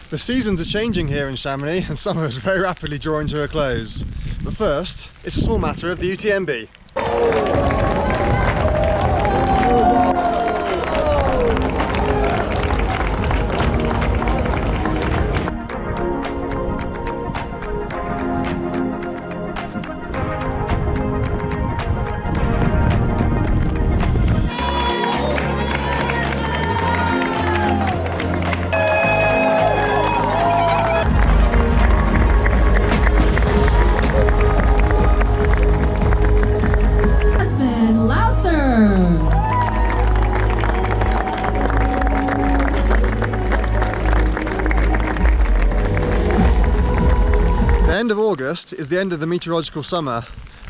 The seasons are changing here in Chamonix and summer is very rapidly drawing to a close. But first, it's a small matter of the UTMB. The end of August is the end of the meteorological summer,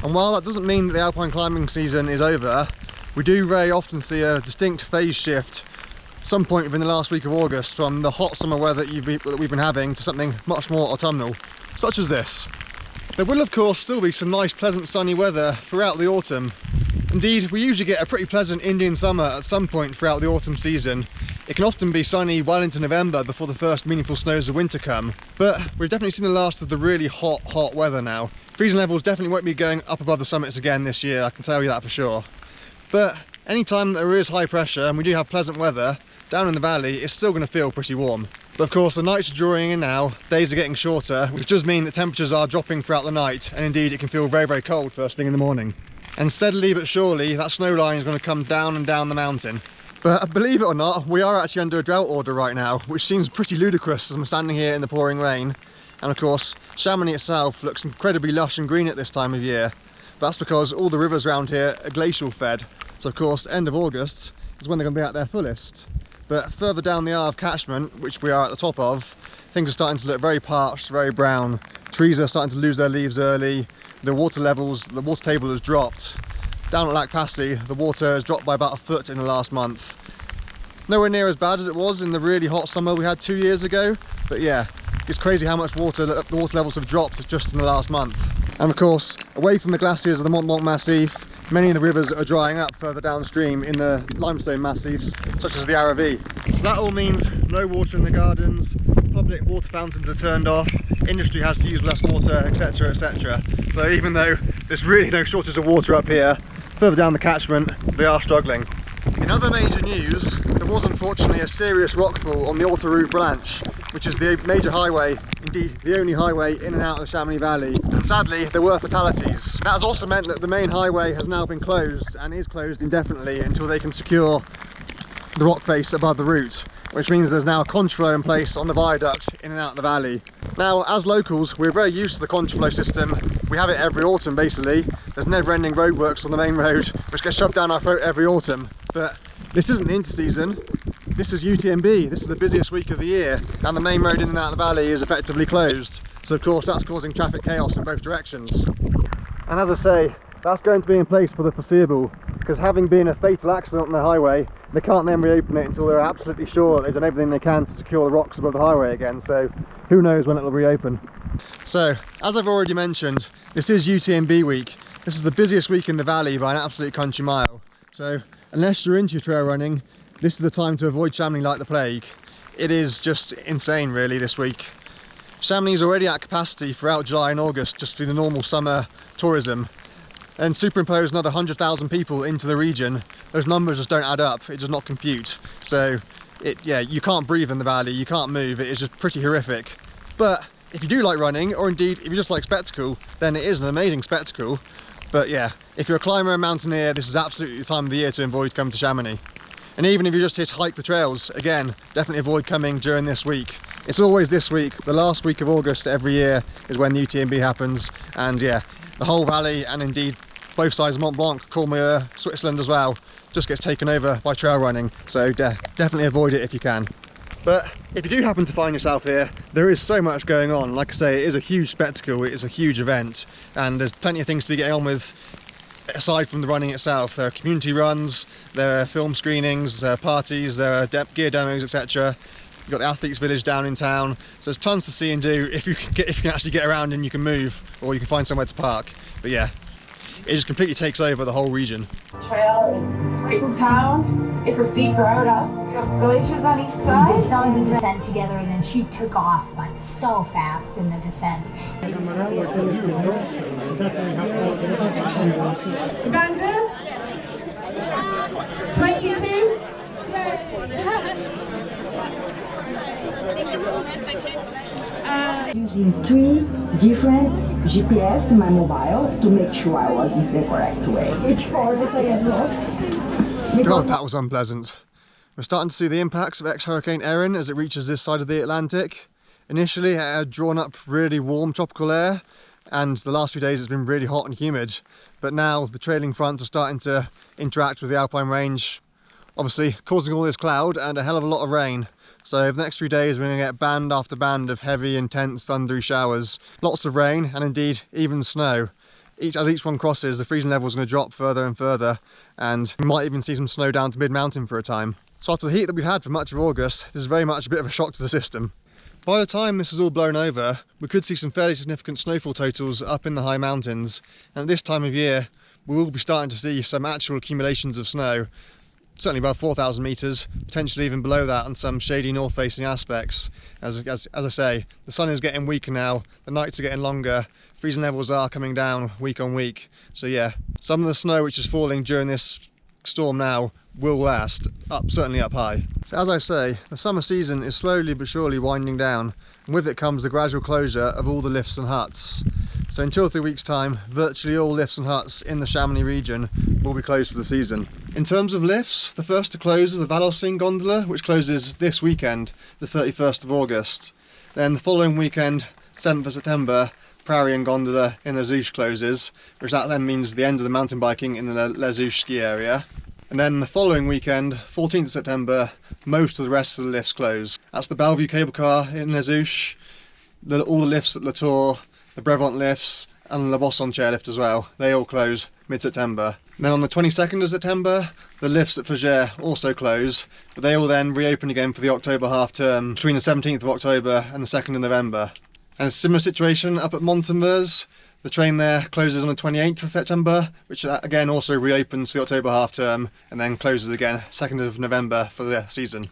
and while that doesn't mean that the alpine climbing season is over, we do very often see a distinct phase shift some point within the last week of August from the hot summer weather that we've been having to something much more autumnal, such as this. There will of course still be some nice pleasant sunny weather throughout the autumn. Indeed, we usually get a pretty pleasant Indian summer at some point throughout the autumn season. It can often be sunny well into November before the first meaningful snows of winter come, but we've definitely seen the last of the really hot weather now. Freezing levels definitely won't be going up above the summits again this year, I can tell you that for sure. But anytime there is high pressure and we do have pleasant weather, down in the valley it's still going to feel pretty warm. But of course the nights are drawing in now, days are getting shorter, which does mean that temperatures are dropping throughout the night, and indeed it can feel very cold first thing in the morning. And steadily but surely that snow line is going to come down and down the mountain. But believe it or not, we are actually under a drought order right now, which seems pretty ludicrous as I'm standing here in the pouring rain. And of course, Chamonix itself looks incredibly lush and green at this time of year. But that's because all the rivers around here are glacial fed. So of course, end of August is when they're going to be at their fullest. But further down the Arve catchment, which we are at the top of, things are starting to look very parched, very brown. Trees are starting to lose their leaves early. The water table has dropped. Down at Lac Passy, the water has dropped by about a foot in the last month. Nowhere near as bad as it was in the really hot summer we had 2 years ago, but yeah, it's crazy how much the water levels have dropped just in the last month. And of course, away from the glaciers of the Mont Blanc Massif, many of the rivers are drying up further downstream in the limestone massifs, such as the Aravi. So that all means no water in the gardens, public water fountains are turned off, industry has to use less water, etc, etc. So even though there's really no shortage of water up here, further down the catchment, they are struggling. In other major news, there was unfortunately a serious rockfall on the Autoroute branch, which is the major highway, indeed the only highway in and out of the Chamonix Valley. And sadly, there were fatalities. That has also meant that the main highway has now been closed and is closed indefinitely until they can secure the rock face above the route, which means there's now a contraflow in place on the viaduct in and out of the valley. Now, as locals, we're very used to the contraflow system. We have it every autumn basically. There's never-ending roadworks on the main road, which gets shoved down our throat every autumn. But this isn't the interseason, this is UTMB. This is the busiest week of the year, and the main road in and out of the valley is effectively closed. So of course that's causing traffic chaos in both directions. And as I say, that's going to be in place for the foreseeable, because having been a fatal accident on the highway, they can't then reopen it until they're absolutely sure they've done everything they can to secure the rocks above the highway again, so who knows when it'll reopen. So, as I've already mentioned, this is UTMB week. This is the busiest week in the valley by an absolute country mile. So, unless you're into your trail running, this is the time to avoid Chamonix like the plague. It is just insane really this week. Chamonix is already at capacity throughout July and August just through the normal summer tourism. And superimpose another 100,000 people into the region, those numbers just don't add up, it does not compute. So, yeah, you can't breathe in the valley, you can't move, it is just pretty horrific. But if you do like running, or indeed if you just like spectacle, then it is an amazing spectacle. But yeah, if you're a climber and mountaineer, this is absolutely the time of the year to avoid coming to Chamonix. And even if you're just here to hike the trails, again, definitely avoid coming during this week. It's always this week, the last week of August every year is when the UTMB happens, and yeah, the whole valley and indeed both sides of Mont Blanc, Courmayeur, Switzerland as well, just gets taken over by trail running, so definitely avoid it if you can. But if you do happen to find yourself here, there is so much going on. Like I say, it is a huge spectacle, it is a huge event, and there's plenty of things to be getting on with aside from the running itself. There are community runs, there are film screenings, there are parties, there are gear demos, etc. You've got the athletes village down in town, so there's tons to see and do if you can actually get around and you can move, or you can find somewhere to park. But yeah, it just completely takes over the whole region. Trail, it's great in town. It's a steep road up. glaciers on each side. We did some of the descent together, and then she took off like so fast in the descent. Uganda? 22? Using 3 different GPS in my mobile to make sure I was in the correct way. God, that was unpleasant. We're starting to see the impacts of ex-Hurricane Erin as it reaches this side of the Atlantic. Initially it had drawn up really warm tropical air, and the last few days it's been really hot and humid. But now the trailing fronts are starting to interact with the Alpine range, obviously causing all this cloud and a hell of a lot of rain. So over the next few days we're going to get band after band of heavy, intense, thundery showers. Lots of rain and indeed even snow. As each one crosses, the freezing level is going to drop further and further, and we might even see some snow down to mid-mountain for a time. So after the heat that we've had for much of August, this is very much a bit of a shock to the system. By the time this is all blown over, we could see some fairly significant snowfall totals up in the high mountains, and at this time of year we will be starting to see some actual accumulations of snow, certainly above 4,000 metres, potentially even below that on some shady north-facing aspects. As I say, the sun is getting weaker now, the nights are getting longer, freezing levels are coming down week on week. So yeah, some of the snow which is falling during this storm now will last, certainly up high. So as I say, the summer season is slowly but surely winding down, and with it comes the gradual closure of all the lifts and huts. So in 2 or 3 weeks' time, virtually all lifts and huts in the Chamonix region will be closed for the season. In terms of lifts, the first to close is the Valorcine gondola, which closes this weekend, the 31st of August. Then the following weekend, 7th of September, Prairie gondola in Les Ouches closes, which that then means the end of the mountain biking in the Les Ouches ski area. And then the following weekend, 14th of September, most of the rest of the lifts close. That's the Bellevue cable car in Les Ouches, all the lifts at La Tour, the Brevant lifts, and the Bosson chairlift as well. They all close mid-September. Then on the 22nd of September, the lifts at Fougères also close, but they will then reopen again for the October half term between the 17th of October and the 2nd of November. And a similar situation up at Montanvers. The train there closes on the 28th of September, which again also reopens the October half term and then closes again 2nd of November for the season.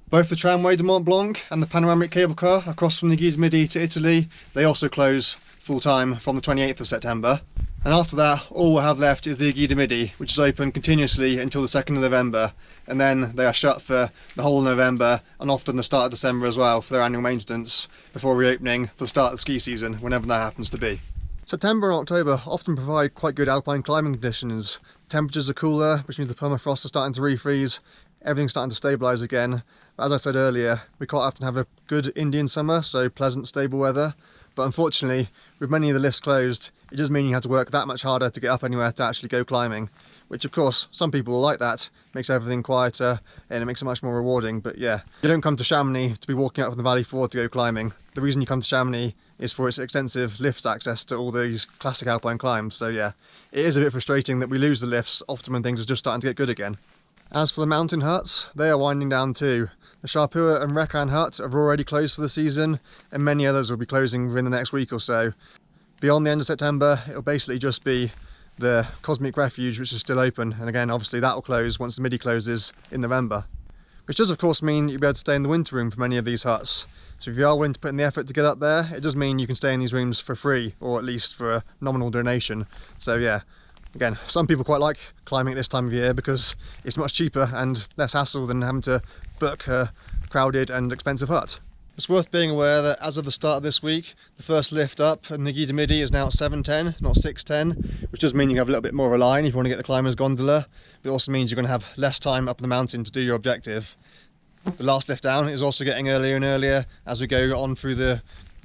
Both the Tramway de Mont Blanc and the panoramic cable car across from the Guide Midi to Italy, they also close full time from the 28th of September. And after that, all we'll have left is the Guide Midi, which is open continuously until the 2nd of November, and then they are shut for the whole of November and often the start of December as well for their annual maintenance before reopening for the start of the ski season, whenever that happens to be. September and October often provide quite good alpine climbing conditions. Temperatures are cooler, which means the permafrost is starting to refreeze, everything's starting to stabilise again. But as I said earlier, we quite often have a good Indian summer, so pleasant, stable weather. But unfortunately, with many of the lifts closed, it does mean you have to work that much harder to get up anywhere to actually go climbing, which of course some people will like that, makes everything quieter and it makes it much more rewarding. But yeah, you don't come to Chamonix to be walking up from the Valley Ford to go climbing. The reason you come to Chamonix is for its extensive lifts access to all these classic alpine climbs. So yeah, it is a bit frustrating that we lose the lifts often when things are just starting to get good again. As for the mountain huts, they are winding down too. The Charpua and Recan hut have already closed for the season, and many others will be closing within the next week or so. Beyond the end of September, it'll basically just be the Cosmic Refuge, which is still open, and again obviously that will close once the Midi closes in November. Which does of course mean you'll be able to stay in the winter room for many of these huts. So if you are willing to put in the effort to get up there, it does mean you can stay in these rooms for free, or at least for a nominal donation. So yeah, again, some people quite like climbing at this time of year because it's much cheaper and less hassle than having to book a crowded and expensive hut. It's worth being aware that as of the start of this week, the first lift up in the Guide Midi is now at 7:10, not 6:10, which does mean you have a little bit more of a line if you want to get the climber's gondola. But it also means you're going to have less time up the mountain to do your objective. The last lift down is also getting earlier and earlier as we go on through the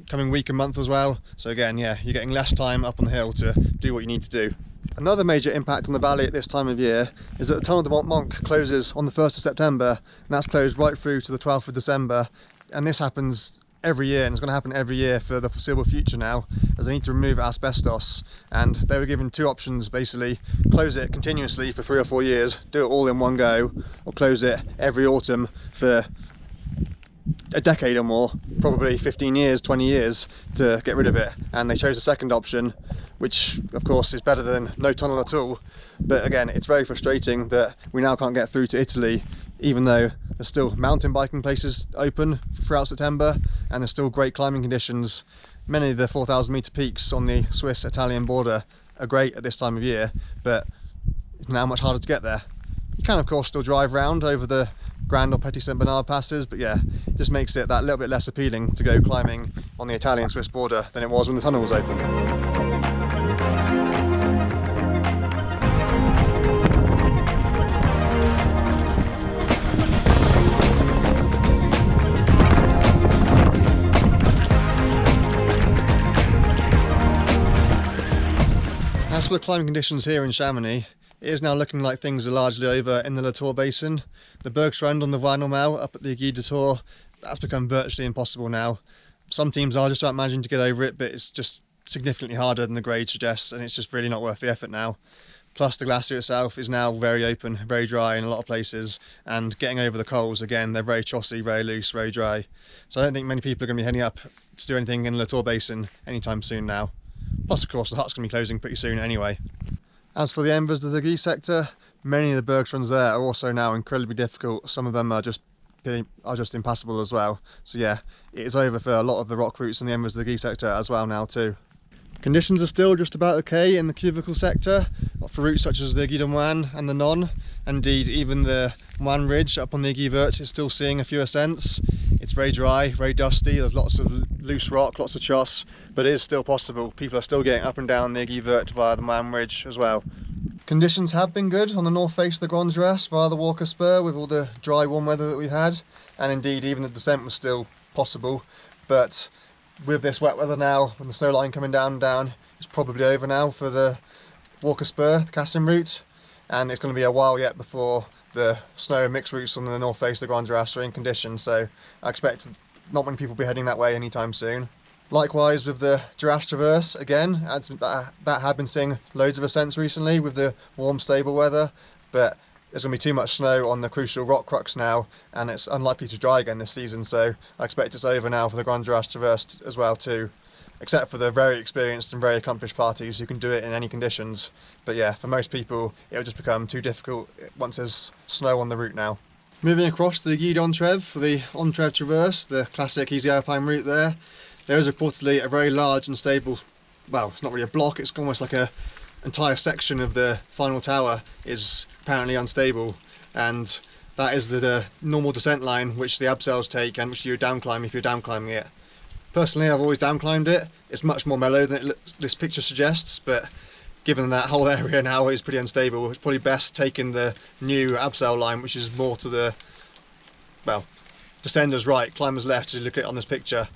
coming week and month as well. So again, yeah, you're getting less time up on the hill to do what you need to do. Another major impact on the valley at this time of year is that the Tunnel de Montmonc closes on the 1st of September, and that's closed right through to the 12th of December. And this happens every year, and it's going to happen every year for the foreseeable future now, as they need to remove asbestos. And they were given two options basically: close it continuously for 3 or 4 years, do it all in one go, or close it every autumn for a decade or more, probably 15 years, 20 years to get rid of it. And they chose the second option, which of course is better than no tunnel at all. But again, it's very frustrating that we now can't get through to Italy even though there's still mountain biking places open throughout September and there's still great climbing conditions. Many of the 4,000 metre peaks on the Swiss-Italian border are great at this time of year, but it's now much harder to get there. You can of course still drive round over the Grand or Petit Saint Bernard passes, but yeah, it just makes it that little bit less appealing to go climbing on the Italian-Swiss border than it was when the tunnel was open. As for the climbing conditions here in Chamonix, it is now looking like things are largely over in the Latour Basin. The Bergstrand on the Voie Normale up at the Guide de Tour, that's become virtually impossible now. Some teams are just about managing to get over it, but it's just significantly harder than the grade suggests, and it's just really not worth the effort now. Plus the glacier itself is now very open, very dry in a lot of places, and getting over the cols, again, they're very chossy, very loose, very dry. So I don't think many people are going to be heading up to do anything in the Latour Basin anytime soon now. Plus of course the hut's going to be closing pretty soon anyway. As for the Envers de Guy sector, many of the bergstrands there are also now incredibly difficult. Some of them are just impassable as well. So yeah, it is over for a lot of the rock routes in the Envers de Guy sector as well now too. Conditions are still just about okay in the Cuvicle sector for routes such as the Guy de Moine and the Non. Indeed, even the Moine Ridge up on the Guy Vert is still seeing a few ascents. It's very dry, very dusty, there's lots of loose rock, lots of choss, but it is still possible. People are still getting up and down the Guy Vert via the Moine Ridge as well. Conditions have been good on the north face of the Grand Girasse via the Walker Spur with all the dry warm weather that we've had, and indeed even the descent was still possible, but with this wet weather now and the snow line coming down, it's probably over now for the Walker Spur, the Cassim route, and it's going to be a while yet before the snow and mixed routes on the north face of the Grand Girasse are in condition, so I expect not many people will be heading that way anytime soon. Likewise with the Girasse Traverse, again, that had been seeing loads of ascents recently with the warm stable weather, but there's going to be too much snow on the crucial rock crux now, and it's unlikely to dry again this season, so I expect it's over now for the Grand Girasse Traverse as well too. Except for the very experienced and very accomplished parties who can do it in any conditions. But yeah, for most people it'll just become too difficult once there's snow on the route now. Moving across to the Guide d'Entrève for the Entrève Traverse, the classic easy alpine route there. There is reportedly a very large and stable, well, it's not really a block, it's almost like an entire section of the final tower is apparently unstable, and that is the normal descent line which the abseils take and which you downclimb if you're downclimbing it. Personally, I've always downclimbed it. It's much more mellow than this picture suggests, but given that whole area now is pretty unstable, it's probably best taking the new abseil line, which is more to the, well, descenders right, climbers left, as you look at it on this picture.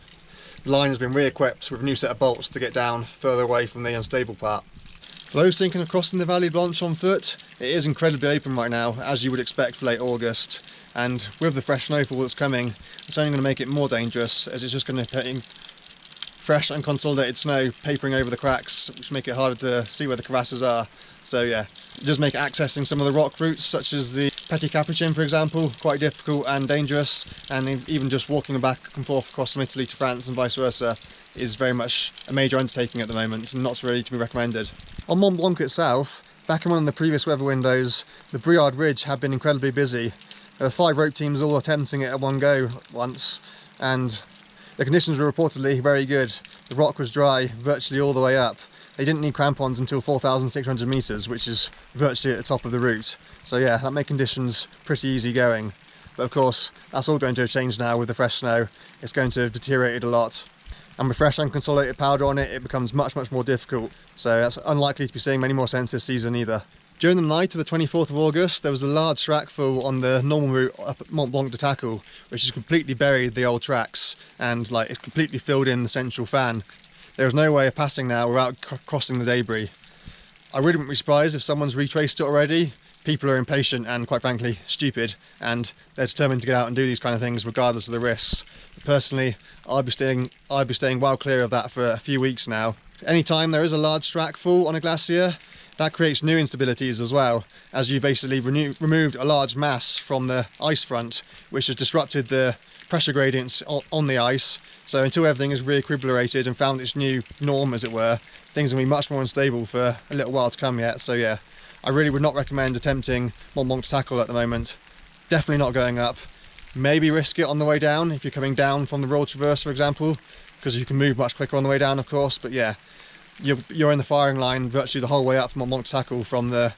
The line has been re-equipped with a new set of bolts to get down further away from the unstable part. For those thinking of crossing the Vallée Blanche on foot, it is incredibly open right now, as you would expect for late August. And with the fresh snowfall that's coming, it's only going to make it more dangerous, as it's just going to be fresh unconsolidated snow papering over the cracks, which make it harder to see where the crevasses are. So yeah, it does make accessing some of the rock routes, such as the Petit Capuchin for example, quite difficult and dangerous, and even just walking back and forth across from Italy to France and vice versa is very much a major undertaking at the moment and not really to be recommended. On Mont Blanc itself, back in one of the previous weather windows, the Briard Ridge had been incredibly busy. There were 5 rope teams all attempting it at one go once, and the conditions were reportedly very good. The rock was dry virtually all the way up. They didn't need crampons until 4,600 metres, which is virtually at the top of the route. So yeah, that made conditions pretty easy going. But of course, that's all going to have changed now with the fresh snow. It's going to have deteriorated a lot. And with fresh unconsolidated powder on it, it becomes much more difficult. So that's unlikely to be seeing many more ascents this season either. During the night of the 24th of August, there was a large shrackfall on the normal route up at Mont Blanc de Tacle, which has completely buried the old tracks and it's completely filled in the central fan. There is no way of passing now without crossing the debris. I really wouldn't be surprised if someone's retraced it already. People are impatient and quite frankly stupid, and they're determined to get out and do these kind of things regardless of the risks. But personally, I'd be staying well clear of that for a few weeks now. Anytime there is a large shrackfall on a glacier, that creates new instabilities as well, as you basically removed a large mass from the ice front, which has disrupted the pressure gradients on the ice. So until everything is re-equilibrated and found its new norm, as it were, things will be much more unstable for a little while to come yet. So yeah, I really would not recommend attempting Mont Blanc de Tacle at the moment. definitely not going up. Maybe risk it on the way down if you're coming down from the Royal Traverse, for example, because you can move much quicker on the way down, of course. But yeah, you're in the firing line virtually the whole way up from Mont Tackle from that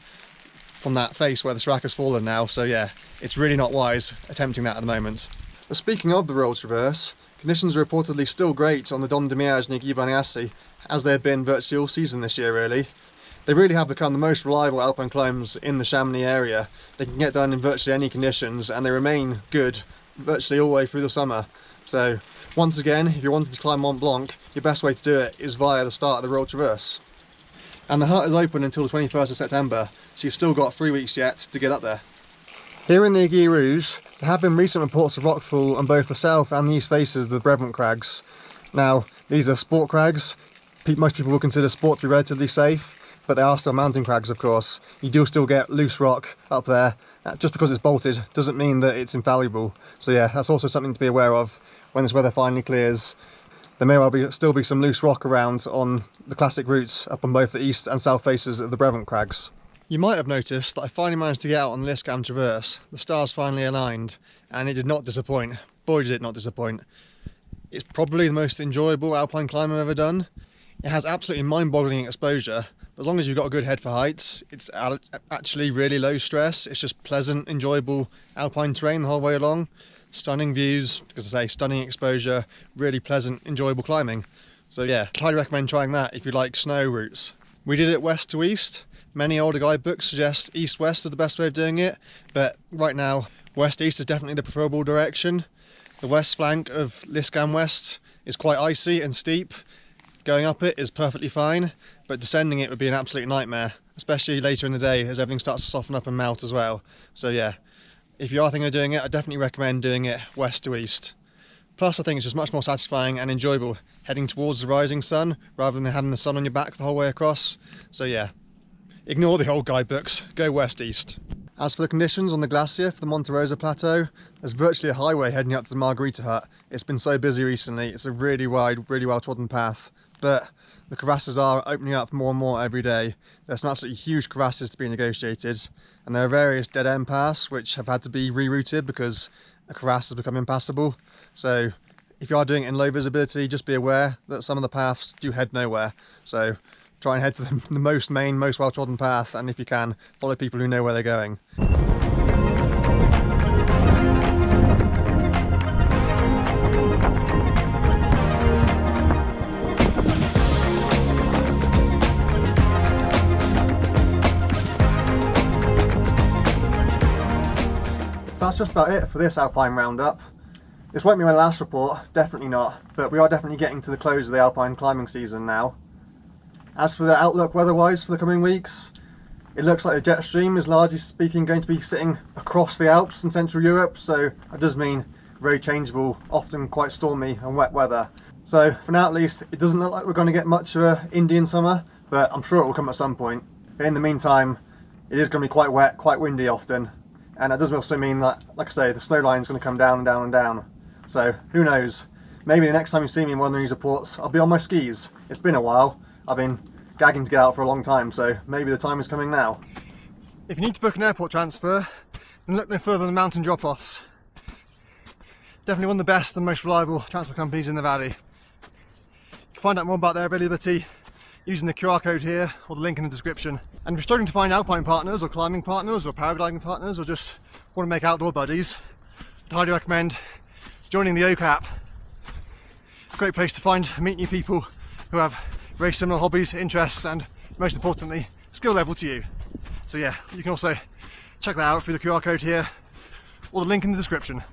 face where the Srac has fallen now. So yeah, it's really not wise attempting that at the moment. But speaking of the Royal Traverse, conditions are reportedly still great on the Dom de Miage near Guy-Baniassi, as they've been virtually all season this year really. They really have become the most reliable alpine climbs in the Chamonix area. They can get done in virtually any conditions and they remain good virtually all the way through the summer. So once again, if you're wanting to climb Mont Blanc, your best way to do it is via the start of the Royal Traverse. And the hut is open until the 21st of September, so you've still got 3 weeks yet to get up there. Here in the Aiguille Rouge, there have been recent reports of rockfall on both the south and the east faces of the Brevant Crags. Now, these are sport crags. Most people will consider sport to be relatively safe, but they are still mountain crags, of course. You do still get loose rock up there. Just because it's bolted doesn't mean that it's infallible. So yeah, that's also something to be aware of when this weather finally clears. There may well still be some loose rock around on the classic routes up on both the east and south faces of the Brevant Crags. You might have noticed that I finally managed to get out on the Liskamm Traverse. The stars finally aligned, and it did not disappoint. Boy, did it not disappoint. It's probably the most enjoyable alpine climb I've ever done. It has absolutely mind-boggling exposure. As long as you've got a good head for heights, it's actually really low stress. It's just pleasant, enjoyable alpine terrain the whole way along. Stunning views, as I say, stunning exposure, really pleasant, enjoyable climbing. So yeah, I'd highly recommend trying that if you like snow routes. We did it west to east. Many older guidebooks suggest east-west is the best way of doing it, but right now, west-east is definitely the preferable direction. The west flank of Lyskamm West is quite icy and steep. Going up it is perfectly fine, but descending it would be an absolute nightmare, especially later in the day as everything starts to soften up and melt as well. So yeah, if you are thinking of doing it, I definitely recommend doing it west to east. Plus I think it's just much more satisfying and enjoyable heading towards the rising sun rather than having the sun on your back the whole way across. So yeah, ignore the old guidebooks, go west-east. As for the conditions on the glacier for the Monte Rosa Plateau, there's virtually a highway heading up to the Margarita Hut. It's been so busy recently, it's a really wide, really well trodden path. But the crevasses are opening up more and more every day. There's some absolutely huge crevasses to be negotiated, and there are various dead-end paths which have had to be rerouted because a crevasse has become impassable. So if you are doing it in low visibility, just be aware that some of the paths do head nowhere. So try and head to the most well-trodden path, and if you can, follow people who know where they're going. So that's just about it for this Alpine roundup. This won't be my last report, definitely not, but we are definitely getting to the close of the Alpine climbing season now. As for the outlook weather-wise for the coming weeks, it looks like the jet stream is largely speaking going to be sitting across the Alps in Central Europe, so that does mean very changeable, often quite stormy and wet weather. So for now at least, it doesn't look like we're going to get much of an Indian summer, but I'm sure it will come at some point. But in the meantime, it is going to be quite wet, quite windy often. And that does also mean that, like I say, the snow line is going to come down and down and down. So who knows, maybe the next time you see me in one of these reports, I'll be on my skis. It's been a while. I've been gagging to get out for a long time, so maybe the time is coming now. If you need to book an airport transfer, then look no further than Mountain Drop-Offs. Definitely one of the best and most reliable transfer companies in the valley. You can find out more about their availability using the QR code here or the link in the description. And if you're struggling to find alpine partners or climbing partners or paragliding partners or just want to make outdoor buddies, I'd highly recommend joining the Oak app. It's a great place to find and meet new people who have very similar hobbies, interests, and most importantly, skill level to you. So yeah, you can also check that out through the QR code here or the link in the description.